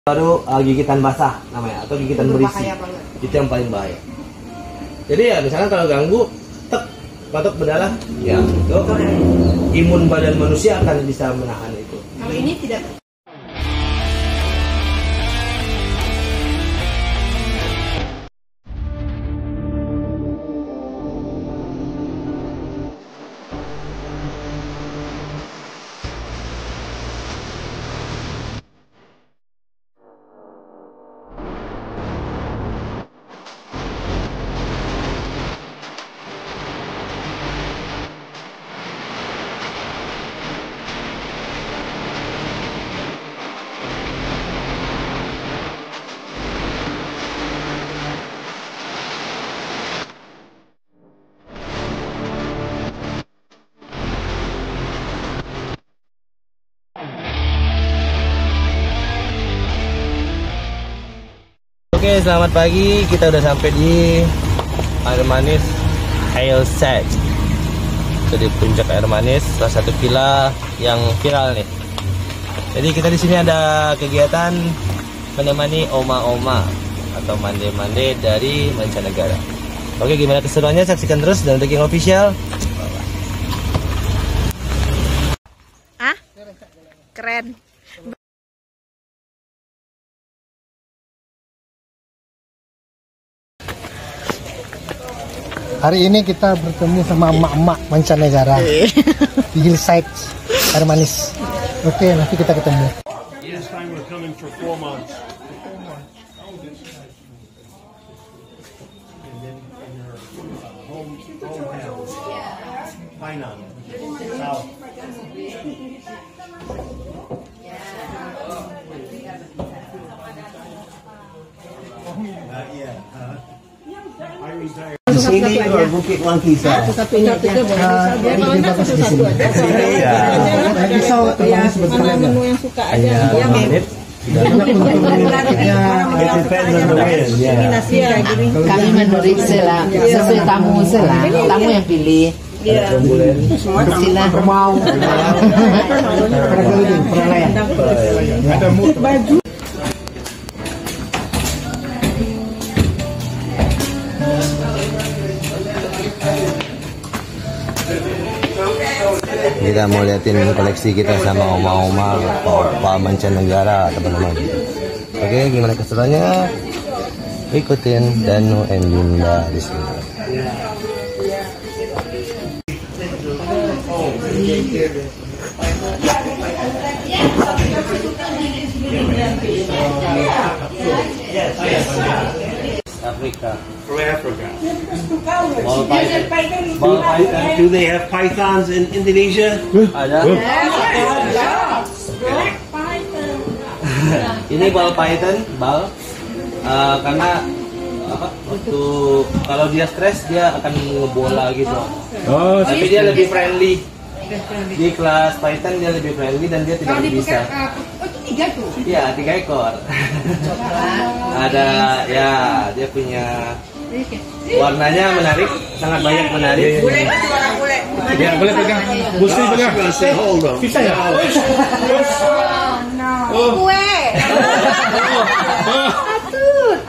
Baru gigitan basah namanya atau gigitan berisi. Itu yang paling bahaya. Jadi ya misalnya kalau ganggu, batuk berdarah, ya itu imun badan manusia akan bisa menahan itu. Kalau ini tidak. Oke, selamat pagi. Kita udah sampai di Air Manis Hillside. Jadi puncak Air Manis, salah satu villa yang viral nih. Jadi kita di sini ada kegiatan menemani oma-oma atau mande-mande dari mancanegara. Oke, gimana keseruannya? Saksikan terus dan King Official. Keren. Hari ini kita bertemu sama emak-emak mancanegara di Hillside Air Manis. Oke, nanti kita ketemu. This time we're coming for 4 months. And then in her hometown, Hainan, South. Not yet, huh? I retired. Di sini or Bukit Wangkisa. Menu yang suka aja. Kami menurut sesuai tamu tamu yang pilih. Silah mau. Baju. Kita mau liatin koleksi kita sama oma-oma, opa mancanegara, teman-teman. Oke, gimana keseruannya? Ikutin Danu and Linda di sini. Africa. From Africa. Ball python. Do they have pythons in Indonesia? Ada. Ini ball python, ball. Karena apa? Waktu kalau dia stres dia akan ngebola gitu. Oh, tapi dia lebih friendly. Di kelas python dia lebih friendly dan dia tidak berbisa. Itu 3 tuh. Iya, 3 ekor. Ada ya, dia punya warnanya menarik, sangat banyak menarik. Boleh kan warna boleh. Ya, boleh pegang. Mesti pegang. Hold on. Bisa ya? Kue.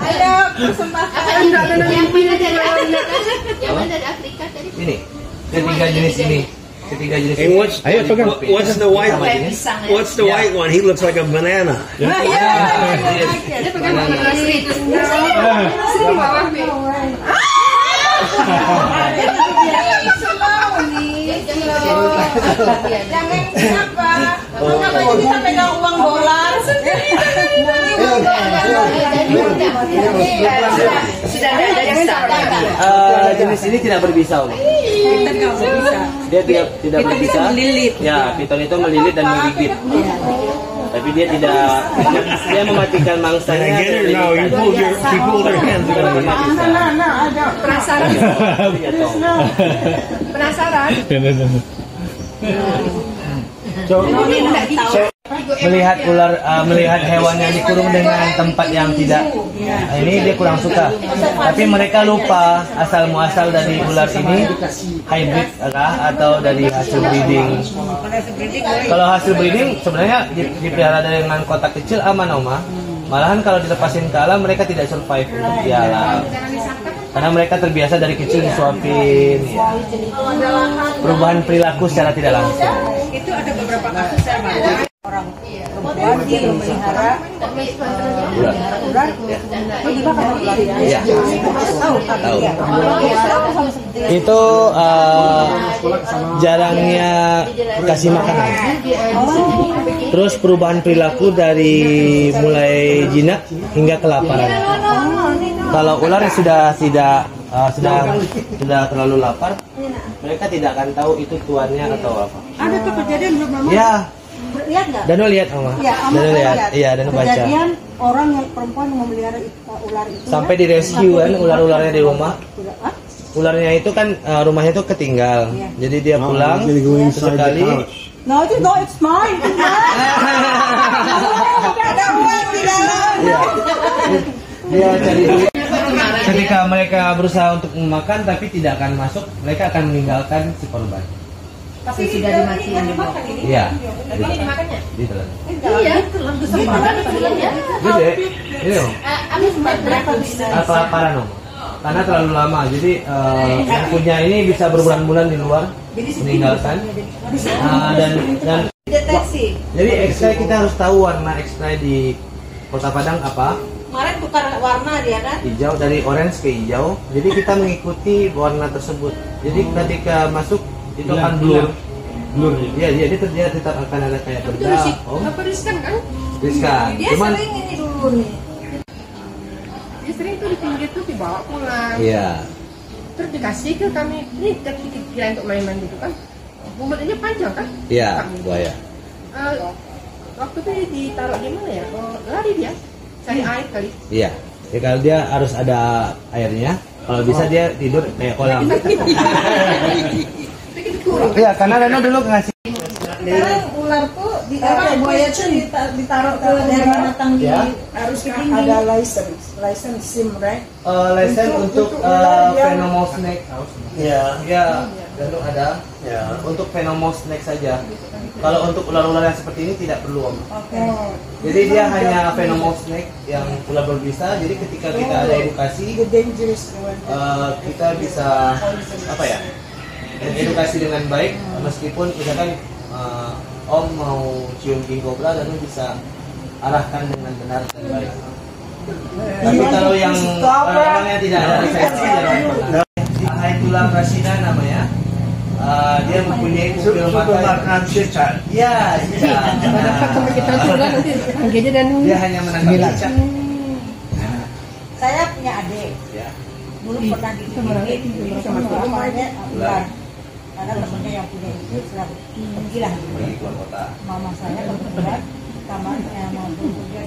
Ada persembahan. Yang dari Afrika tadi. Ini, ketiga jenis ini. Ketiga jenis And ini. what's the white one? What's the white one? He looks like a banana. Dia pegang asli. Sini bawah nih. Jangan kenapa? Kenapa kita pegang uang dolar sendiri? Sudah ada yang Jenis ini tidak berbisa, Om. Kita nggak bisa. Dia tidak Kita bisa berbisa. melilit. Ya, piton itu melilit dan menggigit. Tapi dia tidak, dia mematikan mangsanya. And again, now you pull their hands away. Penasaran? Penasaran? Melihat ular, melihat hewan yang dikurung dengan tempat yang tidak, ini dia kurang suka. Tapi mereka lupa asal muasal dari ular ini hybrid atau dari hasil breeding. Kalau hasil breeding sebenarnya dipelihara dengan kotak kecil aman, Oma. Malahan kalau dilepasin ke alam mereka tidak survive di alam. Karena mereka terbiasa dari kecil disuapin. Ya. Perubahan perilaku secara tidak langsung. Itu ada beberapa kasus saya baca orang perempuan dia memelihara ular. Tiba-tiba kan ular ya. Iya. Tahu. Itu jarangnya kasih makanan. Terus perubahan perilaku dari mulai jinak hingga kelaparan. Kalau ular yang sudah terlalu lapar, mereka tidak akan tahu itu tuannya atau apa. Ada tuh kejadian belum Mama? Ya, Lihat nggak? Danu lihat Oma. Ya, Danu lihat. Iya, Danu baca. Kejadian orang yang perempuan yang memelihara ular itu. Sampai di rescue kan ular-ularnya di rumah. Ularnya itu kan rumahnya itu ketinggal. Jadi dia pulang sekali. No, it's mine. Ada uang di dalam. Dia cari duit. Ketika mereka berusaha untuk memakan tapi tidak akan masuk, mereka akan meninggalkan si korban. Tapi sudah dimatiin dimakan ini. Iya. Ini dimakannya? Ditelan. Iya, telan besar banget ya. Gede. Ini loh. Habis berapa bisa? Kelaparan Om. Karena terlalu lama. Jadi yang punya ini bisa berbulan-bulan di luar meninggalkan. Dan Deteksi. jadi ekstrai kita harus tahu warna ekstrai di Kota Padang apa. Kemarin tukar warna dia kan? Hijau, dari orange ke hijau. Jadi kita mengikuti warna tersebut. Jadi ketika masuk itu akan blur. Iya, dia tetap akan ada kayak benda. Apa riskan kan? Riskan. Dia Cuman sering ini dulu nih. Dia sering tuh di pinggir tuh dibawa pulang. iya. Terus dikasih ke kami, ini kira untuk main-main gitu kan. Bumbunya panjang kan? Iya, buaya. Waktu itu ditaruh di mana ya? Lari dia, cari air kali. Iya. Ya, kalau dia harus ada airnya. Kalau bisa dia tidur kayak kolam. Iya, karena Reno dulu ngasih. Sekarang ular tuh buaya tuh ditaruh ke daerah binatang di harus ada license SIM, right? License untuk Venomous snake. Iya, iya. Dan itu ada. Ya. Untuk Venomous snake saja. Kalau untuk ular-ular yang seperti ini tidak perlu Om. Jadi dia hanya Venomous snake yang ular berbisa. Jadi ketika kita ada edukasi, kita bisa apa ya? Edukasi dengan baik, meskipun misalkan Om mau cium king cobra, dan bisa arahkan dengan benar dan baik. Tapi kalau yang orangnya tidak ada lisensi, jangan pernah. Aitulah Rasina namanya. Dia mempunyai pupil mata. Iya, Kita juga nanti panggilnya dan dia hanya menangkap cicak. Saya punya adik. Ya. Dulu pernah digigit sama mamanya ular. Karena temennya yang punya itu sedang pergi lah. Pergi keluar kota. Mama saya kebetulan kamarnya mau kemudian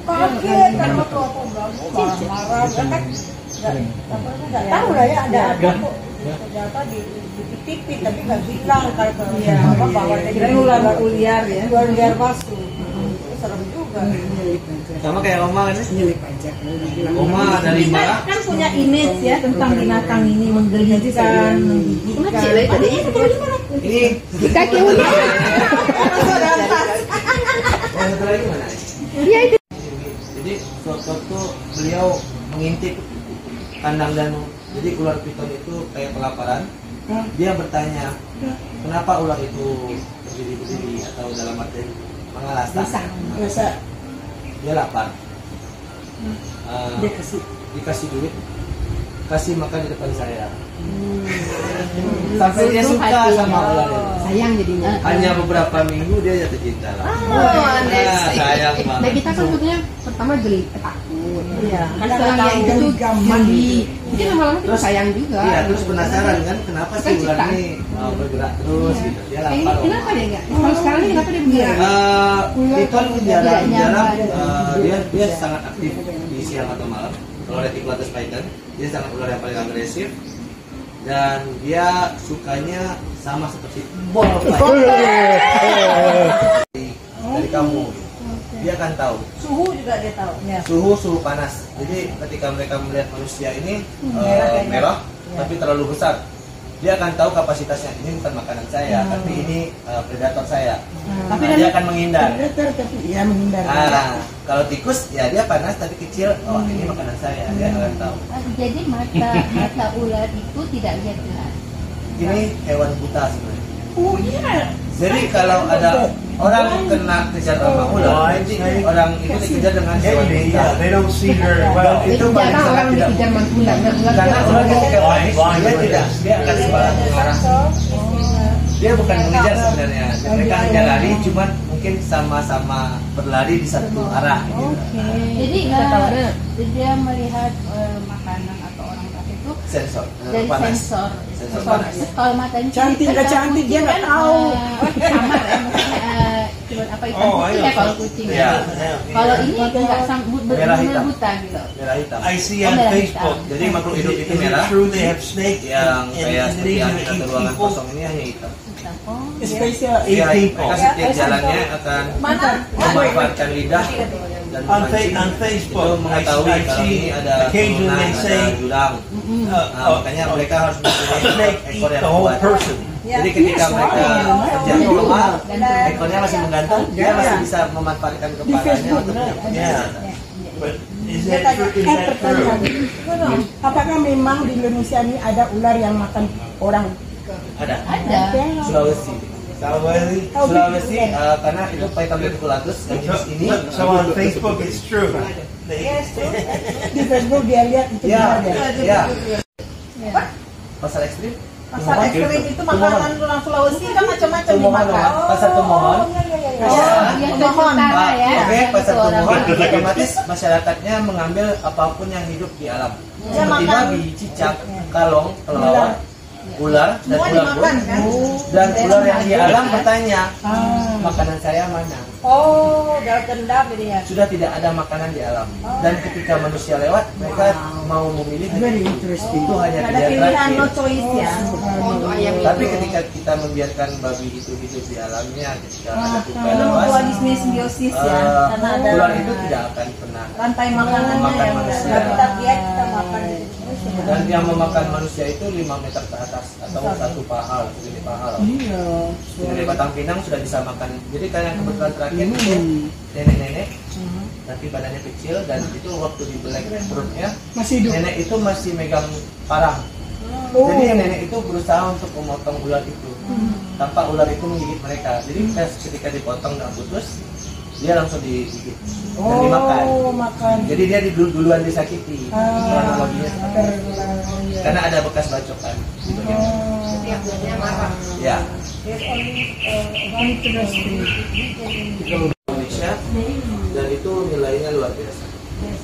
kaget karena tuh aku marah-marah kan nggak tahu lah ya ada apa kok ternyata di TV tapi nggak bilang kalau apa bahwa dia ular liar ya ular liar masuk. Serem juga. Sama kayak Oma kan? Oma dari Mbak Kan punya image ya tentang binatang ini menggelikan, menggigitkan. ini kaki ular. yang satu lagi mana? Dia itu. Jadi suatu beliau mengintip kandang Danu. Jadi ular piton itu kayak kelaparan. Dia bertanya, kenapa ular itu berdiri-berdiri atau dalam arti mengalasta? Biasa. Dia lapar. Dia kasih. Dikasih duit, kasih makan di depan saya. Sampai dia suka sama ular itu. Sayang jadinya. Hanya beberapa minggu dia jatuh cinta lah. Sayang Nah banget. kita kan sebetulnya pertama geli, takut. Iya. Karena setelah itu mandi. Jadi lama-lama kita sayang juga. Iya, terus penasaran kan kenapa sih ular ini bergerak terus gitu. Dia Ini lapar. kenapa dia enggak? Kalau sekarang ini kenapa dia bergerak? Piton jarang dia sangat aktif di siang atau malam. Kalau Reticulatus python, dia sangat ular yang paling agresif dan dia sukanya sama seperti ball dari kamu. Dia akan tahu Suhu juga dia tahu. Ya. suhu panas. Jadi ketika mereka melihat manusia ini merah tapi terlalu besar, dia akan tahu kapasitasnya, ini bukan makanan saya, tapi ini predator saya. Tapi Nah, dia akan menghindar. tapi ya menghindar. Kalau tikus ya dia panas tapi kecil, oh ini makanan saya, dia akan tahu. Jadi mata ular itu tidak lihat jelas. Ini hewan buta sebenarnya. Oh iya. Jadi kalau ada orang kena kejar sama ular, nanti orang itu dikejar dengan hewan buta. They don't see very well. Itu paling Jarang sangat orang tidak dikejar mungkin. ular. Karena ular ketika panik dia akan sembarang mengarah. Dia bukan mengejar sebenarnya, mereka hanya lari, cuman mungkin sama-sama berlari di satu arah. Gitu. Jadi dia melihat makanan atau orang kasih itu Sensor dari panas. sensor. Sensor panas. Kalau matanya Cantik nggak cantik dia nggak tahu. Samar ya, maksudnya cuman apa ikan Oh, putih iya. ya kalau kucing. Iya. Kalau ini nggak Merah hitam. buta gitu. Merah hitam. I see on merah Facebook. hitam. Jadi makhluk hidup itu Is it merah, true they have snake yang in kayak seperti yang Indonesia kita eat ruangan people? kosong ini hanya hitam. Oh, Spesial. Eat Iya, people. mereka setiap jalannya akan memanfaatkan lidah dan On memancing Facebook, itu mengetahui I kalau see ini ada occasionally turunan, they say, ada jurang. Nah, makanya mereka harus mempunyai snake ekor eat yang the whole kuat. person. Jadi ketika mereka kerja normal, ekornya masih menggantung, dia masih bisa memanfaatkan kepalanya untuk Yeah. But is that true? Is that true? Apakah memang di Indonesia ini ada ular yang makan orang? ada. ada. Sulawesi. Sulawesi karena itu Paetambiaculatus yang jenis ini. So on Facebook, it's true. Di Facebook dia lihat itu Ya, ada. ya. Pasar ekstrim. Pasar ekstrim itu makanan orang Sulawesi kan macam-macam Tumohon, dimakan. pasar Tumohon. Yang utara ya. Oke, pasar Itu orang Tumohon orang. otomatis masyarakatnya mengambil apapun yang hidup di alam. Dia Seperti makan. babi, cicak, kalong, kelelawar, ular dan Semua ular dimakan pun. kan? Dan ular yang di alam bertanya, makanan saya mana? Oh, dalam dendam ini ya. Sudah tidak ada makanan di alam. Dan ketika manusia lewat, mereka mau memilih itu hanya Ada pilihan pilihan no terakhir. choice ya. Untuk ayam Tapi itu. ketika kita membiarkan babi itu hidup di alamnya, ketika ada tupai Kalau lepas, membuat bisnis simbiosis ya, karena ada ular itu tidak akan pernah. rantai makanannya Makan yang manusia. udah kita lihat kita makan. Dan yang memakan manusia itu 5 meter ke atas atau 1 pahal, segede pahal. Segede batang pinang sudah bisa makan. Jadi kayak kebetulan terakhir itu nenek-nenek, tapi badannya kecil dan itu waktu dibelek perutnya, Masih hidup. nenek itu masih megang parang. Jadi nenek itu berusaha untuk memotong ular itu, tanpa ular itu menggigit mereka. Jadi ketika dipotong dan putus, dia langsung digigit dan dimakan. Makan. Jadi dia duluan disakiti. Kronologinya seperti itu. Karena ada bekas bacokan di bagian Setiap bulannya marah. ya. Interesting. Indonesia dan itu nilainya luar biasa.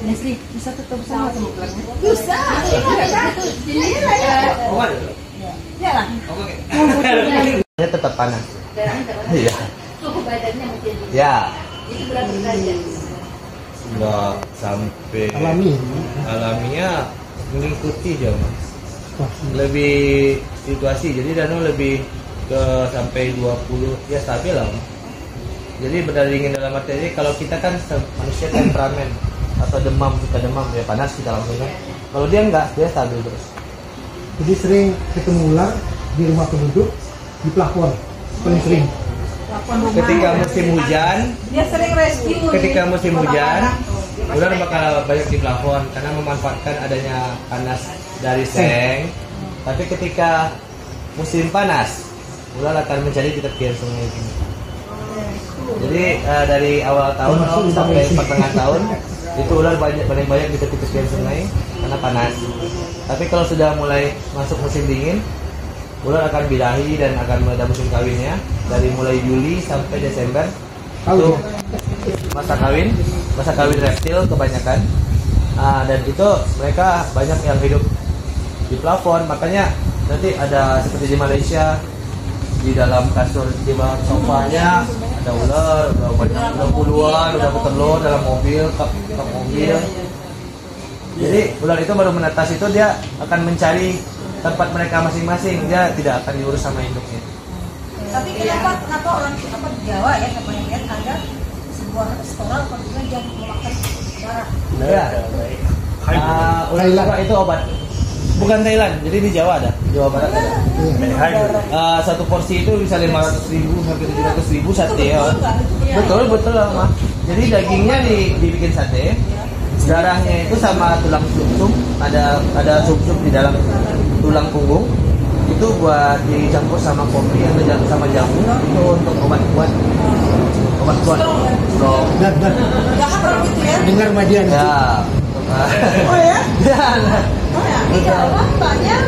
Nesri bisa tetap sama ularnya. Bisa. Itu jenis Oh ada. Ya lah. Oke. Dia tetap panas. Iya. suhu badannya mungkin. Ya. Itu berapa derajat? Enggak sampai alaminya mengikuti aja mas. Lebih situasi, jadi Danu lebih ke sampai 20 ya stabil lah. Jadi berdasarkan dalam arti kalau kita kan manusia temperamen atau demam, suka demam ya panas kita langsung kan. Kalau dia enggak, dia stabil terus. Jadi sering ketemu ular di rumah penduduk, di plafon, paling sering. Ketika musim hujan, Dia sering rescue. ketika nih, musim hujan, kebakaran. ular bakal banyak di plafon karena memanfaatkan adanya panas dari seng. Tapi ketika musim panas, ular akan mencari di tepian sungai ini. Jadi dari awal tahun sampai pertengahan tahun itu ular paling banyak di tepi-tepian sungai karena panas. Tapi kalau sudah mulai masuk musim dingin, ular akan birahi dan akan mulai musim kawinnya dari mulai Juli sampai Desember. Itu masa kawin reptil kebanyakan. Dan itu mereka banyak yang hidup di plafon, makanya nanti ada seperti di Malaysia di dalam kasur di bawah sofanya ada ular, udah banyak, udah puluhan, udah bertelur dalam mobil, kap mobil. Jadi ular itu baru menetas itu dia akan mencari tempat mereka masing-masing, dia tidak akan diurus sama induknya. Tapi kenapa orang apa di Jawa ya kebanyakan ada sebuah restoran apabila dia memakan darah. Ya. Ular itu obat. Bukan Thailand, jadi di Jawa ada, Jawa Barat ada. Satu porsi itu bisa 500.000 sampai 700.000 sate ya. Betul lah, Mah. Jadi dagingnya dibikin sate, darahnya itu sama tulang sumsum, ada sumsum di dalam tulang punggung. Itu buat dicampur sama kopi atau sama jamu, itu untuk obat kuat. Strong. Dan dengar Madian itu. Ya. Oh ya? Ya. Iya, banyak.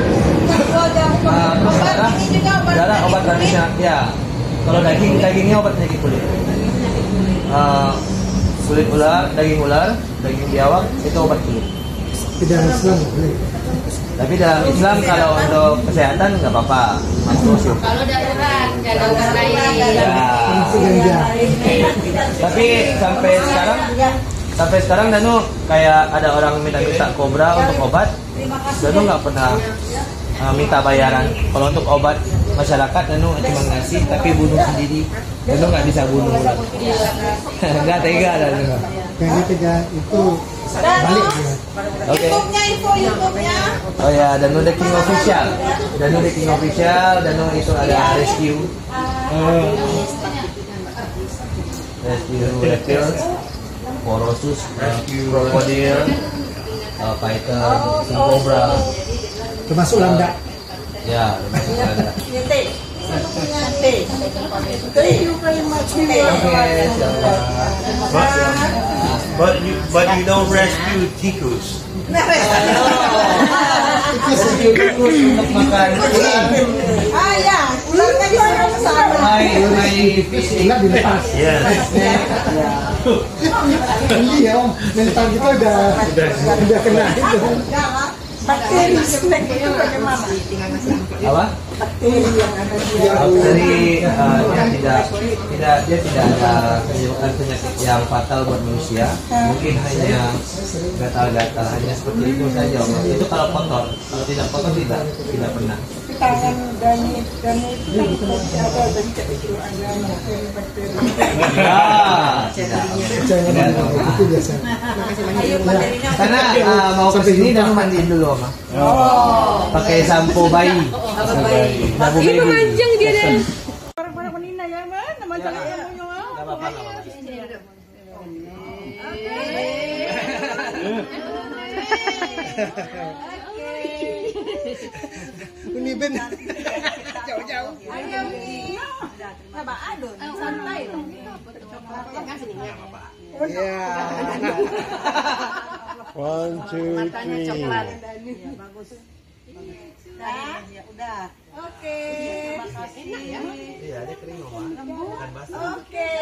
Darah obat tradisional. Ya. Kalau dagingnya obat penyakit kulit. Kulit ular, daging biawak itu obat kulit. Tidak Islam boleh. Tapi dalam Islam kalau untuk kesehatan nggak apa-apa, masuk sih. Kalau darurat, jalan lain. Ya. Tapi sampai sekarang Danu kayak ada orang minta kobra untuk obat, Danu nggak pernah minta bayaran. Kalau untuk obat masyarakat Danu cuma ngasih, tapi bunuh sendiri Danu nggak bisa bunuh. Nggak tega Danu. Yang ketiga itu balik dia. Oke. Info YouTube-nya. Oh ya, Danu The King Official. Danu itu ada rescue. Rescue reptiles, porosus, krokodil, python, king cobra. Termasuk lambda. Ya, ada. Thank you very much. Oke, siapa? But you don't rescue tikus. Tikus untuk makan. Ah ya, ularnya di sana. Hai fishing. Enggak dilepas. Yes. Iya om, mental kita udah kena itu. Bakteri snack itu bagaimana? Apa? Bakteri yang ada di Bakteri dia tidak ada penyakit yang fatal buat manusia. Mungkin hanya gatal-gatal, hanya seperti itu saja. Itu kalau kotor, kalau tidak kotor tidak pernah. tangan dan itu ada becek itu ada bakteri. Tidak. Itu biasa. Karena mau ke sini dan mandiin dulu, Mama. Pakai sampo bayi. Sampo baby. Memanjang dia deh. Orang-orang menina ya, mana masalah yang punya. Enggak apa-apa. Ini ben. Jauh-jauh. Coba adun, santai dong. Ya. 1, 2, 3. Bagus. Udah. Oke. Terima kasih. Iya, dia kering, Mama. Bukan basah. Oke.